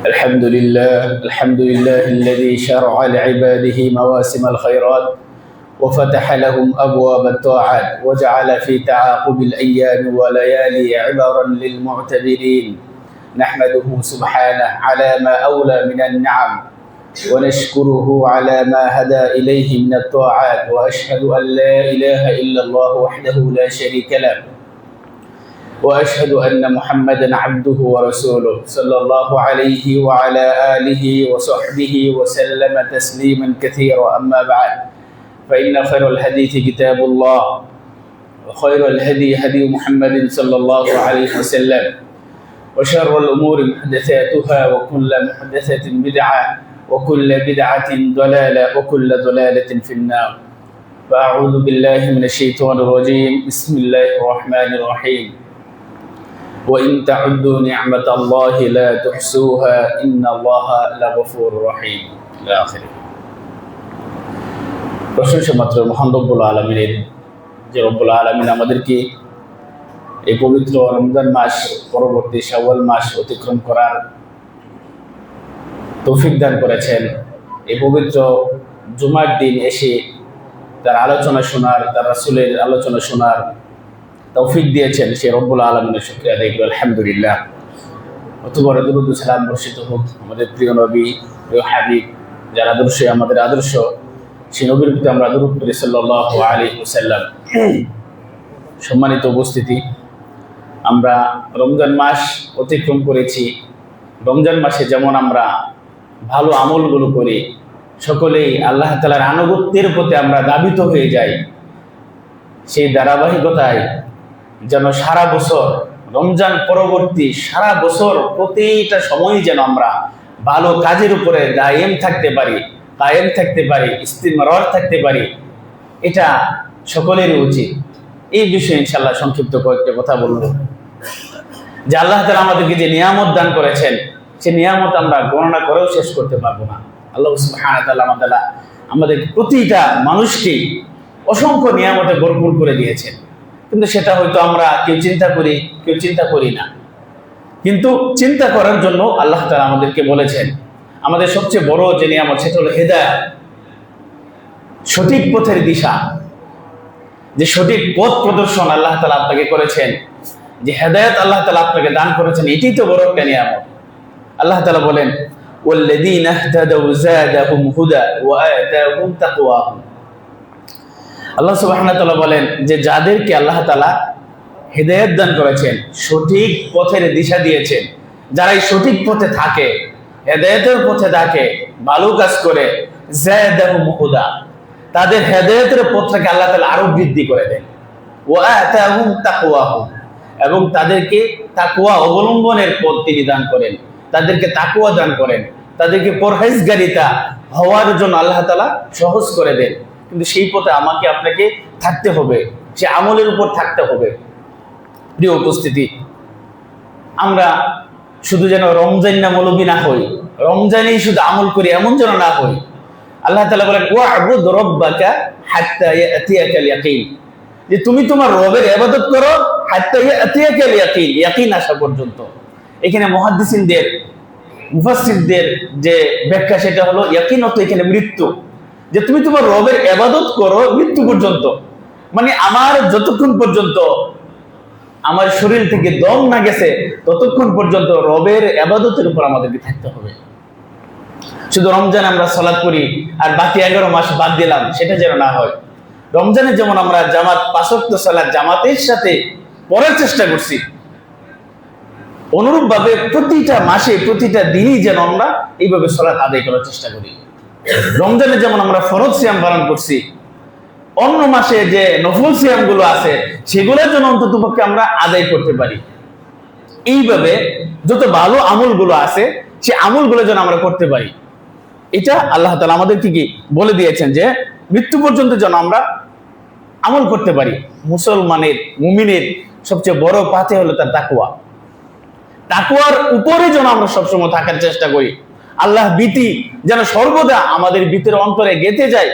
الحمد لله الذي شرع لعباده مواسم الخيرات وفتح لهم أبواب الطاعات وجعل في تعاقب الأيام وليالي عبرا للمعتبرين. نحمده سبحانه على ما أولى من النعم ونشكره على ما هدى إليه من الطاعات، وأشهد أن لا إله إلا الله وحده لا شريك له، وأشهد أن محمدا عبده ورسوله صلى الله عليه وعلى آله وصحبه وسلم تسليما كثيرا. أما بعد، فإن خير الحديث كتاب الله، وخير الهدي هدي محمد صلى الله عليه وسلم، وشر الأمور محدثاتها، وكل محدثة بدعة، وكل بدعة ضلالة، وكل ضلالة في النار. فأعوذ بالله من الشيطان الرجيم. بسم الله الرحمن الرحيم. وإن تعدوا نعمة الله لا تحصوها إن الله لغفور رحيم إلى آخره। প্রশংসা মাত্র মহান রব্বুল আলামিনের, যে রব্বুল আলামিন আমাদেরকে এই পবিত্র রমজান মাস পরবর্তী শাওয়াল মাস অতিক্রম করার তৌফিক দান করেছেন। এই পবিত্র জুমার দিন এসে তার আলোচনা শোনার, তার রাসূলের আলোচনা শোনার তৌফিক দিয়েছেন, সে রব্বুল আলামিনের শুকরিয়া আদায় করি আলহামদুলিল্লাহ। অতঃপর দরুদ ও সালাম বর্ষিত হোক আমাদের প্রিয় নবী, প্রিয় হাবিব, যার আদর্শে আমাদের আদর্শ, সেই নবীর প্রতি আমরা দরুদ পড়ি সাল্লাল্লাহু আলাইহি ওয়াসাল্লাম। সম্মানিত উপস্থিতি, আমরা রমজান মাস অতিক্রম করেছি। রমজান মাসে যেমন আমরা ভালো আমলগুলো করি, সকলেই আল্লাহ তাআলার আনুগত্যের প্রতি আমরা ধাবিত হয়ে যাই, সেই ধারাবাহিকতায় যেন সারা বছর, রমজান পরবর্তী সারা বছর প্রতিটা সময় যেন আমরা ভালো কাজের উপরে দায়েম থাকতে পারি, কায়েম থাকতে পারি, ইস্তিমরার থাকতে পারি, এটা সকলেরই উচিত। এই বিষয়ে ইনশাআল্লাহ সংক্ষিপ্ত কয়েকটা কথা বলব। যে আল্লাহ তাআলা আমাদেরকে যে নিয়ামত দান করেছেন, সে নিয়ামত আমরা গণনা করেও শেষ করতে পারবো না। আল্লাহ সুবহানাহু ওয়া তাআলা আমাদের প্রতিটা মানুষকে অসংখ্য নিয়ামতে ভরপুর করে দিয়েছেন, কিন্তু সেটা হয়তো আমরা কেউ চিন্তা করি, কেউ চিন্তা করি না। কিন্তু চিন্তা করার জন্য আল্লাহ তাআলা আমাদেরকে বলেছেন, আমাদের সবচেয়ে বড় যে নিয়ামত সেটা হলো হেদায়েত, সঠিক পথের দিশা, যে সঠিক পথ প্রদর্শন আল্লাহ তাআলা আপনাকে করেছেন, যে হেদায়েত আল্লাহ তাআলা আপনাকে দান করেছেন, এটাই তো বড় একটা নিয়ামত। আল্লাহ তাআলা বলেন, ওয়াল্লাযীনা ইহতাদাউ যাদাহুম হুদা ওয়া আতাহুম তাকওয়াহুম। আল্লাহ সুবহানাহু ওয়া তাআলা বলেন যে যাদেরকে আল্লাহ তাআলা হেদায়েত দান করেছেন, সঠিক পথের দিশা দিয়েছেন, যারা এই সঠিক পথে থাকে, হেদায়েতের পথে থাকে, ভালো কাজ করে, যাদাহুম হুদা, তাদের হেদায়েতের পথটাকে আল্লাহ তাআলা আরো বৃদ্ধি করে দেন। ওয়া আতাহুম তাকওয়াহুম, এবং তাদেরকে তাকওয়া অবলম্বনের পথ তিনি দান করেন, তাদেরকে তাকওয়া দান করেন, তাদেরকে পরহেজগারিতা হওয়ার জন্য আল্লাহ তাআলা সহজ করে দেন। কিন্তু সেই পথে আমাকে আপনাকে থাকতে হবে, সে আমলের উপর থাকতে হবে। প্রিয় উপস্থিতি, আমরা শুধু যেন রমজান না মৌলবি না হই, রমজানেই শুধু আমল করি এমন যেন না হই। আল্লাহ তাআলা বলেন, ওয়া'বুদ রাব্বাকা হাত্তা ইয়াতিয়াকাল ইয়াকিন, যে তুমি তোমার রবের ইবাদত করো হাত্তা ইয়াতিয়াকাল ইয়াকিন, ইয়াকিন আসা পর্যন্ত। এখানে মুহাদ্দিসিনদের, মুফাসসিরদের যে ব্যাখ্যা সেটা হলো ইয়াকিন অর্থ এখানে মৃত্যু, যে তুমি তোমার রবের ইবাদত করো মৃত্যু পর্যন্ত, মানে আমার যতক্ষণ পর্যন্ত আমার শরীর থেকে দম না গেছে ততক্ষণ পর্যন্ত রবের ইবাদতের উপর আমাদেরকে থাকতে হবে। শুধু রমজানে আমরা সালাত করি আর বাকি 11 মাস বাদ দিলাম, সেটা যেন না হয়। রমজানে যেমন আমরা জামাত 5 ওয়াক্ত সালাত জামাতের সাথে পড়ার চেষ্টা করছি, অনুরূপভাবে প্রতিটা মাসে, প্রতিটা দিনই যেন আমরা এইভাবে সালাত আদায় করার চেষ্টা করি। রমজানে যেমন আমরা ফরজ সিয়াম পালন করছি, অন্য মাসে যে নফল সিয়াম গুলো আছে সেগুলোর জন্য অন্ততপক্ষে আমরা আদায় করতে পারি। এইভাবে যত ভালো আমল গুলো আছে সে আমল গুলো যেন আমরা করতে পারি, এটা আল্লাহ তাআলা আমাদেরকে কি বলে দিয়েছেন, যে মৃত্যু পর্যন্ত যেন আমরা আমল করতে পারি। মুসলমানের, মুমিনের সবচেয়ে বড় পাথে হলো তার তাকওয়া। তাকওয়ার উপরে যেন আমরা সবসময় থাকার চেষ্টা করি, আল্লাহ ভীতি যেন সর্বদা আমাদের ভিতরে অন্তরে গেঁথে যায়।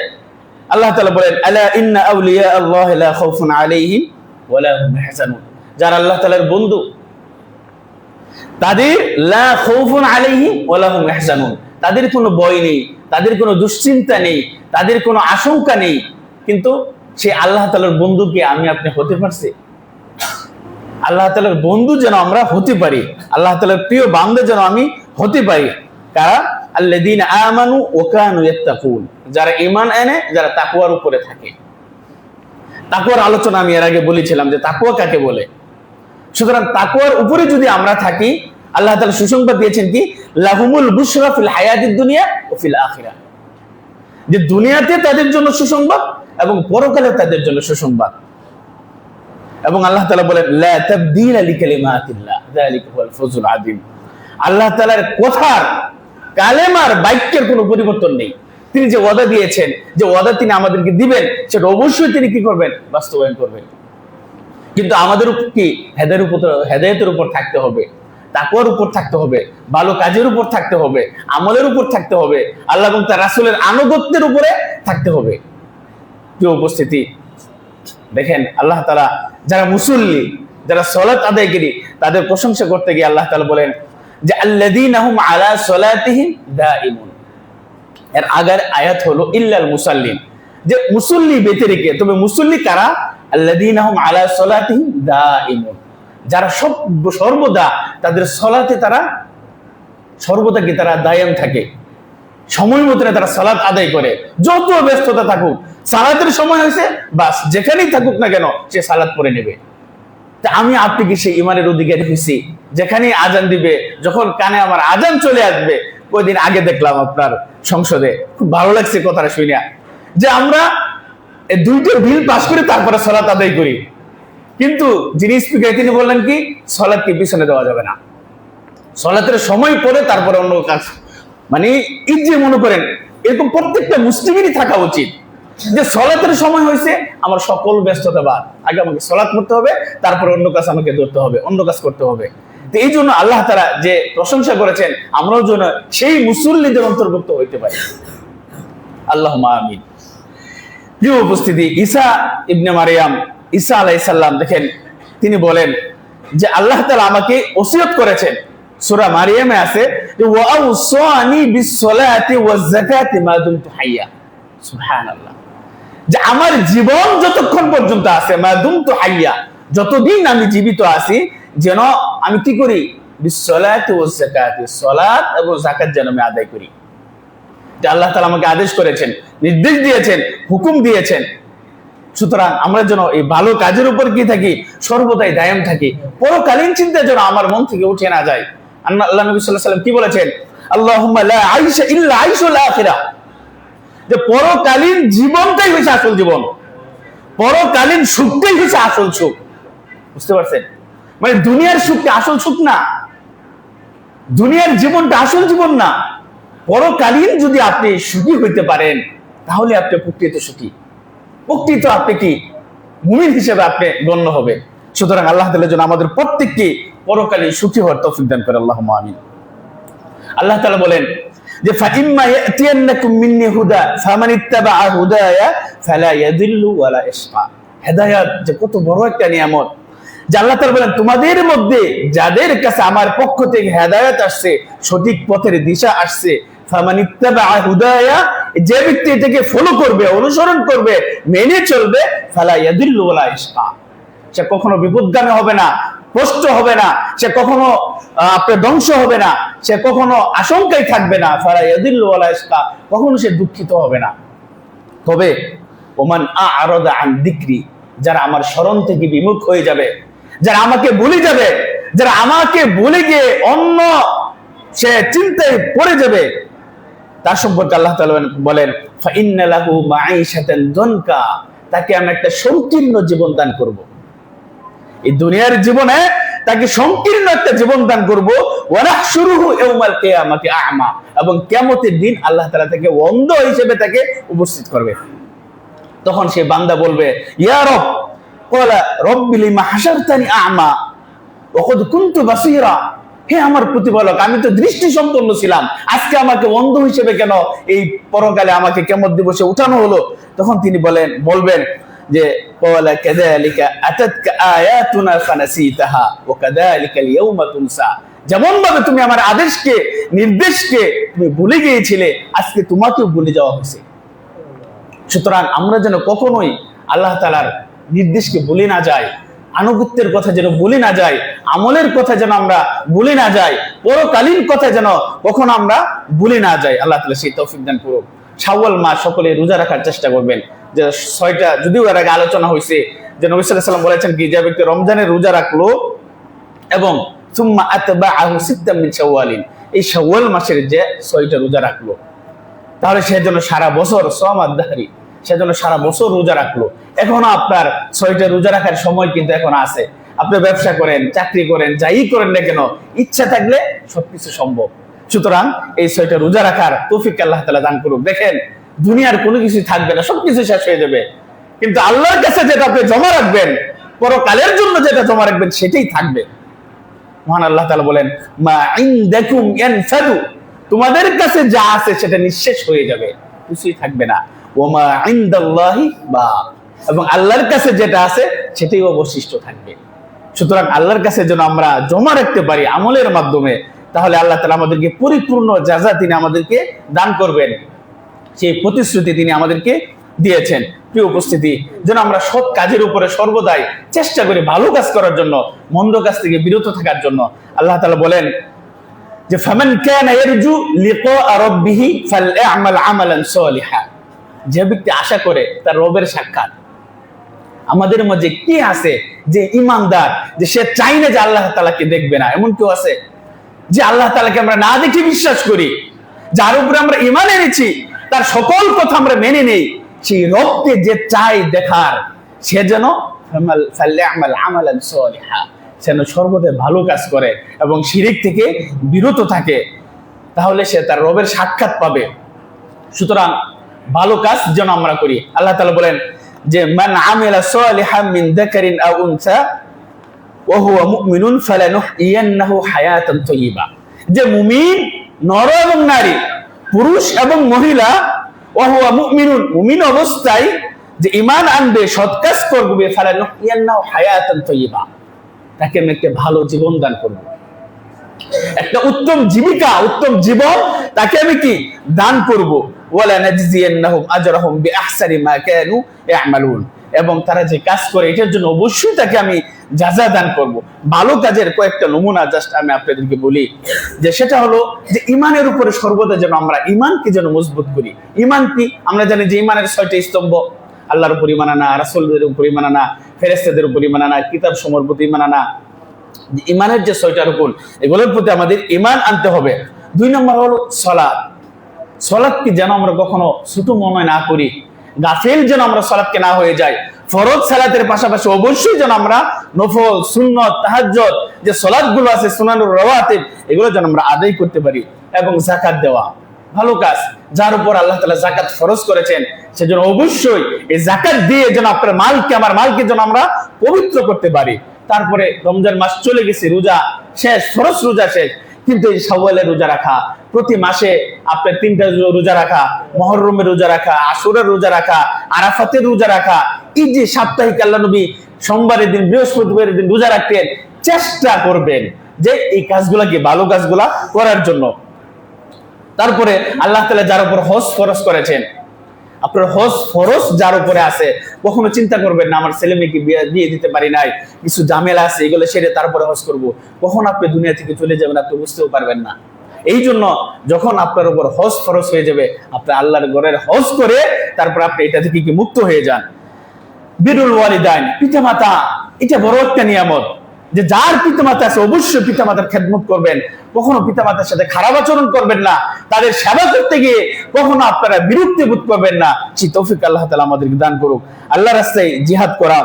আল্লাহ তাআলা বলেন, আলা ইন্না আউলিয়া আল্লাহ লা খাউফুন আলাইহিম ওয়া লা হুম ইয়াহজানুন, যারা আল্লাহ তাআলার বন্ধু, তাদের লা খাউফুন আলাইহিম ওয়া লা হুম ইয়াহজানুন, তাদের কোনো ভয় নেই, তাদের কোনো দুশ্চিন্তা নেই, তাদের কোনো আশঙ্কা নেই। কিন্তু সে আল্লাহ তাআলার বন্ধু কি আমি আপনি হতে পারছি? আল্লাহ তাআলার বন্ধু যেন আমরা হতে পারি, আল্লাহ তাআলার প্রিয় বান্দা যেন আমি হতে পারি। কারা? আল্লাযীনা আমানু ওয়া কানু ইয়াত্তাকুন, যারা ঈমান আনে, যারা তাকওয়ার উপরে থাকে। তাকওয়ার আলোচনা আমি এর আগে বলেছিলাম যে তাকওয়া কাকে বলে। সুতরাং তাকওয়ার উপরে যদি আমরা থাকি, আল্লাহ তাআলা সুসংবাদ দিয়েছেন কি লাহুমুল বুশরা ফিল হায়াতিদ দুনিয়া ওয়া ফিল আখিরাহ, যে দুনিয়াতে তাদের জন্য সুসংবাদ এবং পরকালে তাদের জন্য সুসংবাদ। এবং আল্লাহ তাআলা বলেন লা তাবদীলা লিকালিমাতিল্লাহ যালিকা হুয়াল ফাওজুল আযীম, আল্লাহ তাআলার কথার কালেমার বাক্যের কোনো পরিবর্তন নেই। তিনি যে ওয়াদা দিয়েছেন, যে ওয়াদা তিনি আমাদেরকে দিবেন, সেটা অবশ্যই তিনি কি করবেন? বাস্তবায়ন করবেন। কিন্তু আমাদের উপর কি হেদায়েতের উপর থাকতে হবে, তাকওয়ার উপর থাকতে হবে, ভালো কাজের উপর থাকতে হবে, আমলের উপর থাকতে হবে, আল্লাহ এবং তার রাসূলের আনুগত্যের উপরে থাকতে হবে। প্রিয় উপস্থিতি, দেখেন আল্লাহ তাআলা যারা মুসল্লি, যারা সালাত আদায়কারী, তাদের প্রশংসা করতে গিয়ে আল্লাহ তাআলা বলেন যে আল্লাযীনা হুম আলা সালাতিহিম দাঈমুন। এর আগের আয়াত হলো ইল্লাল মুসাল্লিন, যে মুসল্লি ব্যতিরেকে, তবে মুসল্লি কারা? আল্লাযীনা হুম আলা সালাতিহিম দাঈমুন, যারা সর্বদা তাদের সালাতে তারা সর্বদা কি তারা দায়াম থাকে, সময় মতো তারা সালাত আদায় করে। যত ব্যস্ততা থাকুক, সালাতের সময় হয়েছে বাস, যেখানেই থাকুক না কেন সে সালাত পড়ে নেবে। তা আমি আপনি কি সেই ইমানের অধিকারী হয়েছি? যেখানেই আজান দিবে, যখন কানে আমার আজান চলে আসবে। কয়েকদিন আগে দেখলাম আপনার সংসদে, খুব ভালো লাগছে কথাটা শুনে, যে আমরা দুইটার বিল পাস করে তারপরে সালাত আদায় করি, কিন্তু যিনি স্পিকার তিনি বললেন কি সালাতকে পিছনে দেওয়া যাবে না, সালাতের সময় পরে তারপরে অন্য কাজ। মানে এই যে মনে করেন, এরকম প্রত্যেকটা মুসলিমেরই থাকা উচিত যে সালাতের সময় হয়েছে, আমার সকল ব্যস্ততা বাদ, আগে আমাকে সালাত পড়তে হবে, তারপর অন্য কাজ আমাকে ধরতে হবে, অন্য কাজ করতে হবে। তো এই জন্য আল্লাহ তাআলা যে প্রশংসা করেছেন, আমরাও যেন সেই মুসল্লিদের অন্তর্ভুক্ত হইতে পারি। আল্লাহুম্মা আমিন। প্রিয় উপস্থিতি, ঈসা ইবনে মারইয়াম, ঈসা আলাইহিস সালাম, দেখেন তিনি বলেন যে আল্লাহ তাআলা আমাকে ওসিয়ত করেছেন, সূরা মারইয়ামে আছে যে ওয়া আউসানি বিস-সালাতি ওয়াজ-যাকাতি মা দুমতু হাইয়া। সুবহানাল্লাহ, যে আমার জীবন যতক্ষণ পর্যন্ত আছে, মা দুমতু হাইয়া, যতদিন আমি জীবিত আছি, যেন আমি কি করি? বিস-সালাতি ওয়াজ-যাকাতি, সালাত এবং যাকাত যেন আমি আদায় করি। যে আল্লাহ তাআলা আমাকে আদেশ করেছেন, নির্দেশ দিয়েছেন, হুকুম দিয়েছেন। সুতরাং আমরা যেন এই ভালো কাজের উপর কি থাকি, সর্বদাই দায়াম থাকি, পরকালীন চিন্তা যেন আমার মন থেকে উঠে না যায়। আল্লাহ নবী সাল্লাল্লাহু আলাইহি ওয়াসাল্লাম কি বলেছেন? আল্লাহুম্মা লা আইশা ইল্লা আইশুল আখিরাহ, যে পরকালীন জীবনটাই হচ্ছে আসল জীবন, পরকালীন সুখটাই হচ্ছে আসল সুখ। বুঝতে পারছেন? মানে দুনিয়ার সুখটা আসল সুখ না, দুনিয়ার জীবনটা আসল জীবন না। পরকালীন যদি আপনি সুখী হইতে পারেন, তাহলে আপনি প্রকৃত সুখী, প্রকৃত আপনি কি মুমিন হিসেবে আপনি গণ্য হবে। সুতরাং আল্লাহ তাআলা যেন আমাদের প্রত্যেককে পরকালীন সুখী হওয়ার তৌফিক দান করে। আল্লাহুম্মা আমিন। আল্লাহ তাআলা বলেন যে ফাইম্মা ইয়াতিয়ান্নাকুম মিন্নি হুদা ফামানিত্তাবাআ হুদায়া ফালা ইয়াদিল্লু ওয়ালা ইয়াশকা। হেদায়েত যে কত বড় একটা নিয়ামত, যে আল্লাহ তাআলা বলেন তোমাদের মধ্যে যাদের কাছে আমার পক্ষ থেকে হেদায়েত আসছে, সঠিক পথের দিশা আসছে, ফামানিত্তাবাআ হুদায়া, যে ব্যক্তি এটাকে ফলো করবে, অনুসরণ করবে, মেনে চলবে, ফালা ইয়াদিল্লু ওয়ালা ইয়াশকা, সে কখনো বিপদগামী হবে না, কষ্ট হবে না, সে কখনো আপনার ধ্বংস হবে না, সে কখনো আশঙ্কায় থাকবে না, ফালা ইয়াদিল্লু ওয়ালা ইয়াশকা, কখনো সে দুঃখিত হবে না। তবে ওমান আ'রাদা আন যিকরি, যারা আমার স্মরণ থেকে বিমুখ হয়ে যাবে, যারা আমাকে ভুলে যাবে, যারা আমাকে ভুলে গিয়ে অন্য সে চিন্তায় পড়ে যাবে, তার সম্পর্কে আল্লাহ তাআলা বলেন ফাইন্না লাহু মাঈশাতান দুনকা, তাকে আমি একটা সংকীর্ণ জীবন দান করব। এই দুনিয়ার জীবনে তাকে সংকীর্ণ একটা জীবন দান করব। ওয়া নাহশুরুহু ইয়াওমাল কিয়ামাতি আ'মা, এবং কিয়ামতের দিন আল্লাহ তাআলা তাকে অন্ধ হিসেবে তাকে উপস্থিত করবে। তখন সে বান্দা বলবে ইয়া রব, ক্বালা রব্বি লিমা হাশারতানি আ'মা ওয়া ক্বাদ কুনতু বাসীরা, হে আমার প্রতিপালক, আমি তো দৃষ্টি সম্পন্ন ছিলাম, আজকে আমাকে অন্ধ হিসেবে কেন এই পরকালে আমাকে কিয়ামত দিবসে উঠানো হলো? তখন তিনি বলবেন যে ক্বালা কাযালিকা আতাতকা আয়াতুনা ফানাসিতাহা ওয়া কাযালিকাল ইয়াওমা তুনসা, যেমন ভাবে তুমি আমার আদেশকে, নির্দেশকে তুমি ভুলে গিয়েছিলে, আজকে তোমাকেও ভুলে যাওয়া হয়েছে। সুতরাং আমরা যেন কখনোই আল্লাহ তাআলার নির্দেশকে ভুলে না যাই, আনুগত্যের কথা যেন ভুলে না যাই, আমলের কথা যেন আমরা ভুলে না যাই, পরকালীন কথা যেন কখনো আমরা ভুলে না যাই। আল্লাহ তাআলা সেই তৌফিক দান করুন। শাওয়াল মাস সকলে রোজা রাখার চেষ্টা করবেন। যে 6টা, যদিও এর আগে আলোচনা হয়েছে যে নবী সাল্লাল্লাহু আলাইহি ওয়াসাল্লাম বলেছেন কি, যে ব্যক্তি রমজানের রোজা রাখলো এবং সুম্মা আতবাআহু সিত্তাম মিন শাওয়ালিন, এই শাওয়াল মাসের যে 6টা রোজা রাখলো, তাহলে সে যেন সারা বছর সামাদ দাহরি, সে যেন সারা বছর রোজা রাখলো। এখনো আপনার 6টা রোজা রাখার সময় কিন্তু এখন আছে। আপনি ব্যবসা করেন, চাকরি করেন, যাই করেন না কেন, ইচ্ছা থাকলে সবকিছু সম্ভব। সুতরাং এই 6টা রোজা রাখার তৌফিক আল্লাহ তাআলা দান করুক। দেখেন, দুনিয়ার কোনো কিছু থাকবে না, সবকিছু শেষ হয়ে যাবে, কিন্তু আল্লাহর কাছে যেটা আপনি জমা রাখবেন, পরকালের জন্য যেটা জমা রাখবেন, সেটাই থাকবে। মহান আল্লাহ তাআলা বলেন, মা ইনদাকুম ইয়ানফাদু, তোমাদের কাছে যা আছে সেটা নিঃশেষ হয়ে যাবে, কিছুই থাকবে না। ওমা ইনদাল্লাহি বা, এবং আল্লাহর কাছে যেটা আছে সেটাই অবশিষ্ট থাকবে। সুতরাং আল্লাহর কাছে যেন আমরা জমা রাখতে পারি আমলের মাধ্যমে, তাহলে আল্লাহ তাআলা আমাদেরকে পরিপূর্ণ জাযা তিনি আমাদেরকে দান করবেন, সেই প্রতিশ্রুতি তিনি আমাদেরকে দিয়েছেন। প্রিয় উপস্থিতি, যেন আমরা সৎ কাজের উপরে সর্বদাই চেষ্টা করি, ভালো কাজ করার জন্য, মন্দ কাজ থেকে বিরত থাকার জন্য। আল্লাহ তাআলা বলেন যে ফামান কানা ইয়ারজু লিকা রাব্বিহি ফালইআমাল আমালান সালিহা, যে ব্যক্তি আশা করে তার রবের সাক্ষাৎ। আমাদের মধ্যে কি আছে যে ইমানদার, যে সে চাই না যে আল্লাহ তাআলাকে দেখবে না? এমন কেউ আছে যে আল্লাহ তাআলাকে আমরা না দেখে বিশ্বাস করি, যার উপরে আমরা ঈমান এনেছি, তার সকল কথা আমরা মেনে নেই, সেই রবকে যে চাই দেখার, সে যেন ফালইআমাল আমালান সালিহা, সে যেন সর্বদা ভালো কাজ করে এবং শিরক থেকে বিরত থাকে, তাহলে সে তার রবের সাক্ষাৎ পাবে। সুতরাং ভালো কাজ যেন আমরা করি। আল্লাহ তাআলা বলেন যে মান আমিলা সালিহাম মিন যাকারিন আও উনসা ওয়া হুয়া মুমিনুন ফালানুহইয়ান্নাহু হায়াতান তাইয়্যিবা, যে মুমিন, নর এবং নারী, পুরুষ এবং মহিলা, ওয়া হুয়া মুমিনুন, মুমিন অবস্থায় যে ঈমান আনবে, সৎ কাজ করবে, ফালানুহইয়ান্নাহু হায়াতান তাইয়্যিবা, তাকে আমি একটা ভালো জীবন দান করব, একটা উত্তম জীবিকা, উত্তম জীবন তাকে আমি কি দান করব। ওয়ালা নাজজিয়ান্নাহুম আজরাহুম বিআহসানি মা কানু ইয়ামালুন, এবং তারা যে কাজ করে এটার জন্য অবশ্যই তাকে আমি জাযা দান করব। ভালো কাজের কয়েকটা নমুনা জাস্ট আমি আপনাদেরকে বলি, যে সেটা হলো যে ঈমানের উপরে সর্বদা যেন আমরা ঈমানকে যেন মজবুত করি। ঈমান কি? আমরা জানি যে ঈমানের 6টি স্তম্ভ: আল্লাহর উপর ঈমান আনা, রাসূলদের উপর ঈমান আনা, ফেরেশতাদের উপর ঈমান আনা, কিতাব সমূহের প্রতি ঈমান আনা। ঈমানের যে 6টা রুকুন, এগুলোর প্রতি আমাদের ঈমান আনতে হবে। 2 নম্বর হলো সালাত। সালাতকে যেন আমরা কখনো ছোট মনে না করি, গাফিল যেন আমরা সালাতকে না হয়ে যাই। ফরজ সালাতের পাশাপাশি অবশ্যই যেন আমরা নফল, সুন্নত, তাহাজ্জুদ যে সালাতগুলো আছে, সুনানুর রাওয়াতিব, এগুলো যেন আমরা আদায় করতে পারি। এবং যাকাত দেওয়া, ভালো কাজ, যার উপর আল্লাহ তাআলা যাকাত ফরজ করেছেন, সেজন্য অবশ্যই এই যাকাত দিয়ে যেন আপনার মালকে, আমার মালকে যেন আমরা পবিত্র করতে পারি। তারপরে রমজান মাস চলে গেছে, রোজা শেষ, ফরজ রোজা শেষ, কিন্তু এই শাওয়ালের রোজা রাখা, প্রতি মাসে আপনার 3টা রোজা রাখা, মুহররমের রোজা রাখা, আশুরার রোজা রাখা, আরাফাতের রোজা রাখা, এই যে সাপ্তাহিক আল্লাহ নবী সোমবারের দিন, বৃহস্পতিবারের দিন রোজা রাখতেন, চেষ্টা করবেন যে এই কাজগুলাকে, ভালো কাজগুলা করার জন্য। তারপরে আল্লাহ তাআলা যার উপর হজ ফরজ করেছেন, আপনার হজ ফরজ যার উপরে আছে, কখনো চিন্তা করবেন না আমার ছেলে মেয়েকে বিয়ে দিতে পারি নাই, কিছু ঝামেলা আছে, এগুলো সেরে তারপরে হজ করব। কখন আপনি দুনিয়া থেকে চলে যাবেন আপনি বুঝতেও পারবেন না। এই জন্য যখন আপনার উপর হজ ফরজ হয়ে যাবে, আপনি আল্লাহর ঘরের হজ করে তারপর আপনি এটা থেকে কি মুক্ত হয়ে যান। বিরুল ওয়ালিদাইন, পিতামাতা, এটা বড় একটা নিয়ামত, যে যার পিতামাতা আছে অবশ্যই পিতামাতার খেদমত করবেন, কখনো পিতামাতার সাথে খারাপ আচরণ করবেন না, তাদের সেবা করতে গিয়ে কখনো আপনারা বিরক্তি বোধ করবেন না। সেই তৌফিক আল্লাহ তাআলা আমাদেরকে দান করুক। আল্লাহর রাস্তায় জিহাদ করা,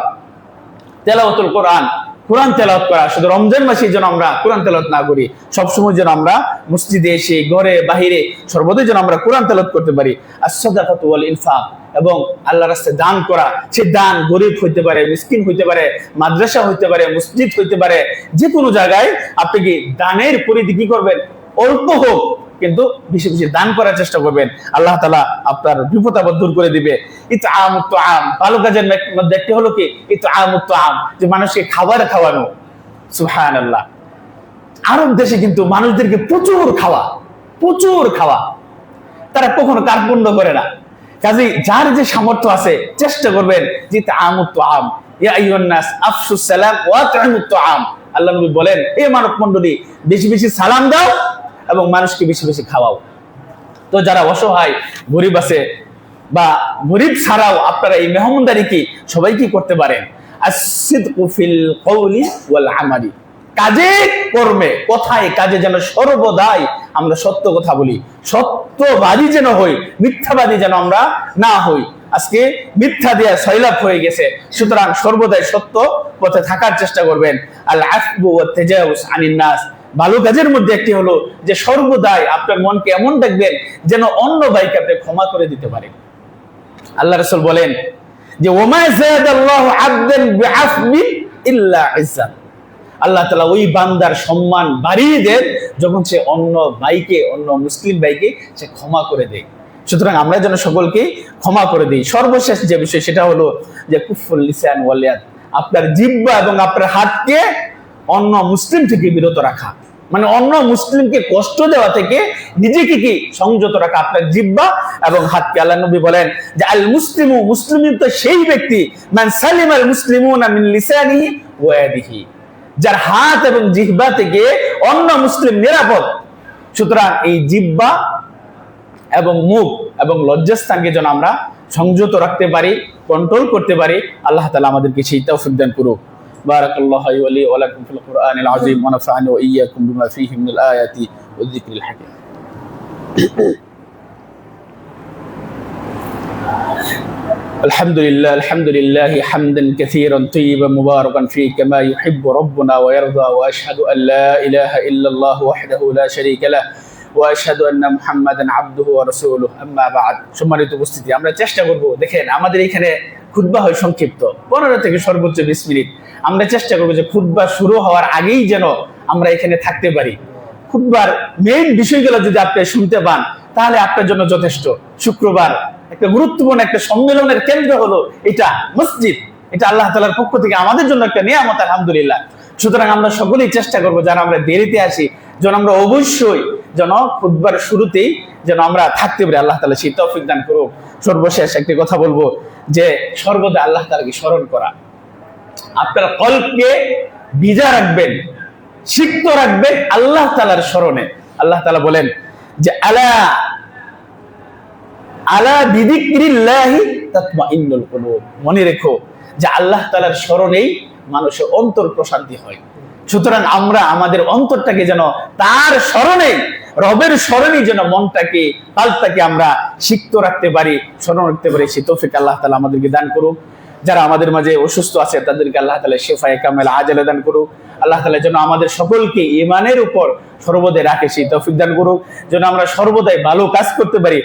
তেলাওয়াতুল কোরআন, কোরআন তেলাওয়াত করা, শুধু রমজান মাসে যেন আমরা কোরআন তেলাওয়াত না করি, সবসময় যেন আমরা মসজিদে এসে, ঘরে বাহিরে, সর্বদাই যেন আমরা কোরআন তেলাওয়াত করতে পারি। as-সাদাকাতু ওয়াল ইনফাক, এবং আল্লাহর রাস্তায় দান করা, সে দান গরীব হইতে পারে, মিসকিন হইতে পারে, মাদ্রাসা হইতে পারে, মসজিদ হইতে পারে, যে কোনো জায়গায় আপনি কি দানের পরিধি কি করবেন, অল্প হোক কিন্তু বেশি বেশি দান করার চেষ্টা করবেন। আল্লাহ তাআলা আপনার বিপদ আপদ দূর করে দিবে। ইতআমুত তুআম, ভালো কাজের মধ্যে একটি হলো কি ইতআমুত তুআম, যে মানুষকে খাবার খাওয়ানো। সুবহানাল্লাহ, আরব দেশে কিন্তু মানুষদেরকে প্রচুর খাওয়া, তারা কখনো কার্পণ্য করে না। কাজে যার যে সামর্থ্য আছে চেষ্টা করবেন যে তাআমুত তুআম, ইয়া আইয়ুহান নাস আফশুস সালাম ওয়া তু'ইমুত তুআম। আল্লাহ নবী বলেন, হে মানব মণ্ডলী, বেশি বেশি সালাম দাও এবং মানুষকে বেশি বেশি খাওয়াও। তো যারা অসহায় গরিব আছে বা গরিব ছাড়াও আপনারা এই মেহমানদারি কি সবাই কি করতে পারেন? as-sidqu fil qawli wal amali, কাজে কর্মে কথায় কাজে যেন সর্বদাই আমরা সত্য কথা বলি, সত্যবাদী যেন হই, মিথ্যাবাদী যেন আমরা না হই। আজকে মিথ্যা দিয়ে সয়লাভ হয়ে গেছে, সুতরাং সর্বদাই সত্য পথে থাকার চেষ্টা করবেন। আল আফবু ওয়াত তাজাউজ আনিন নাস, ভালো কাজের মধ্যে একটি হলো যে সর্বদাই আপনার মনকে এমন দেখবেন যেন অন্য ভাইকে আপনি ক্ষমা করে দিতে পারেন। আল্লাহ রাসূল বলেন যে ওমা যাদাল্লাহু আবদান বিআফবি ইল্লা ইজ্জাত, আল্লাহ তাআলা ওই বান্দার সম্মান বাড়িয়ে দেন যখন সে অন্য ভাইকে, অন্য মুসলিম ভাইকে সে ক্ষমা করে দেয়। সুতরাং আমরা যেন সকলকে ক্ষমা করে দিই। সর্বশেষ যে বিষয় সেটা হলো যে কুফুল লিসান ওয়াল ইয়াদ, আপনার জিহ্বা এবং আপনার হাতকে অন্য মুসলিম থেকে বিরত রাখা, মানে অন্য মুসলিমকে কষ্ট দেওয়া থেকে নিজেকে কি সংযত রাখা, আপনার জিহ্বা এবং হাতকে। আল্লাহ নবী বলেন যে আল মুসলিমু, মুসলিম তো সেই ব্যক্তি মান সালিমাল মুসলিমুনা মিন লিসানিহি ওয়া ইয়াদিহি, যার হাত এবং জিহ্বা থেকে অন্য মুসলিম নিরাপদ। সুতরাং এই জিহ্বা এবং মুখ এবং লজ্জাস্থানকে যেন আমরা সংযত রাখতে পারি, কন্ট্রোল করতে পারি। আল্লাহ তাআলা আমাদেরকে সেই তৌফিক দান করুক। বারাকাল্লাহু লি ওয়া লাকুম ফিল কুরআনিল আযীম ওয়া নাফা'নি ওয়া ইয়্যাকুম বিমা ফীহি মিনাল আয়াতি ওয়ায যিকরিল হাকীম। আলহামদুলিল্লাহ হামদান কাসীরান তাইয়িবান মুবারাকান ফীহি কামা ইউহিব্বু রাব্বুনা ওয়া ইয়ারদা, ওয়া আশহাদু আল লা ইলাহা ইল্লাল্লাহ ওয়াহদাহু লা শারীকা লাহু ওয়া আশহাদু আন্না মুহাম্মাদান আবদুহু ওয়া রাসূলুহু, আম্মা বা'দ। সম্মানিত উপস্থিতি, আমরা চেষ্টা করব, দেখেন আমাদের এখানে খুতবা হয় সংক্ষিপ্ত 15 থেকে সর্বোচ্চ 20 মিনিট। আমরা চেষ্টা করব যে খুতবা শুরু হওয়ার আগেই যেন আমরা এখানে থাকতে পারি। খুতবার মেইন বিষয়গুলো যদি আপনি শুনতে পান তাহলে আপনার জন্য যথেষ্ট। শুক্রবার একটা গুরুত্বপূর্ণ একটা সম্মেলনের কেন্দ্র হলো এটা মসজিদ, এটা আল্লাহ তাআলার পক্ষ থেকে আমাদের জন্য একটা নিয়ামত, আলহামদুলিল্লাহ। সুতরাং আমরা সকলেই চেষ্টা করব যারা আমরা দেরিতে আসি যেন আমরা অবশ্যই যেন খুতবার শুরুতেই যেন আমরা থাকতে পারি। আল্লাহ তাআলা সেই তৌফিক দান করুক। সর্বশেষ একটি কথা বলবো যে সর্বদা আল্লাহ তাআলাকে স্মরণ করা, আপনার কলবকে ভিজা রাখবেন, সিক্ত রাখবেন আল্লাহ তাআলার স্মরণে। আল্লাহ তাআলা বলেন যে আলা বিযিকরিল্লাহি তাতমাইন্নুল কুলুব, মনে রেখো যে আল্লাহ তাআলার স্মরণেই মানুষের অন্তর প্রশান্তি হয়। সুতরাং আমরা আমাদের অন্তরটাকে যেন তার স্মরণে, রবের স্মরণে যেন মনটাকে, কালটাকে আমরা সিক্ত রাখতে পারি, স্মরণ রাখতে পারি। সেই তৌফিক আল্লাহ তাআলা আমাদেরকে দান করুক। যারা আমাদের মাঝে অসুস্থ আছে তাদেরকে আল্লাহ তাআলা শিফায়ে কামেলা আজেলা দান করুক। আল্লাহ তাআলা যেন আমাদের সকলকে ঈমানের উপর সর্বদাই রাখে, সেই তৌফিক দান করুক। যেন আমরা সর্বদাই ভালো কাজ করতে পারি,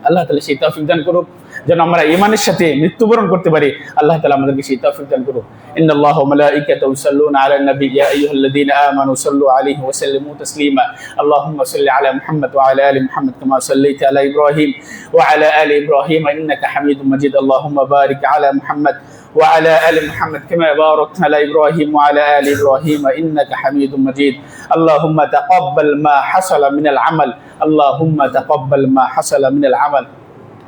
আল্লাহ তাআলা সেই তৌফিক দান করুক। যেন আমরা ঈমানের সাথে মৃত্যুবরণ করতে পারি, আল্লাহ তাআলা আমাদেরকে সেই তৌফিক দান করুক। ইন্নাল্লাহা ওয়া মালাইকাতাহু ইউসাল্লুনা আলান নবী ইয়া আইয়ুহাল্লাযীনা আমানু সাল্লু আলাইহি ওয়া সাল্লিমু তাসলিমা। আল্লাহুম্মা সাল্লি আলা মুহাম্মাদ ওয়া আলা আলি মুহাম্মাদ কামা সাল্লাইতা আলা ইব্রাহিম ওয়া আলা আলি ইব্রাহিম ইন্নাকা হামিদুম মাজিদ। আল্লাহুম্মা বারিক আলা মুহাম্মাদ وعلى آل محمد كما باركت على إبراهيم وعلى آل إبراهيم إنك حميد مجيد. اللهم تقبل ما حصل من العمل، اللهم تقبل ما حصل من العمل.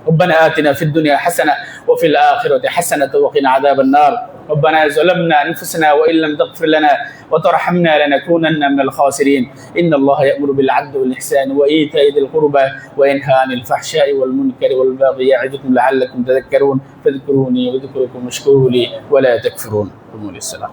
ربنا آتنا في الدنيا حسنة وفي الآخرة حسنة وقنا عذاب النار. ربنا ظلمنا أنفسنا وإن لم تغفر لنا وترحمنا لنكونن من الخاسرين. إن الله يأمر بالعدل والإحسان وإيتاء ذي القربى وينهى عن الفحشاء والمنكر والبغي يعظكم لعلكم تذكرون. فاذكروني واذكركم واشكروا لي ولا تكفرون. قوموا للصلاة.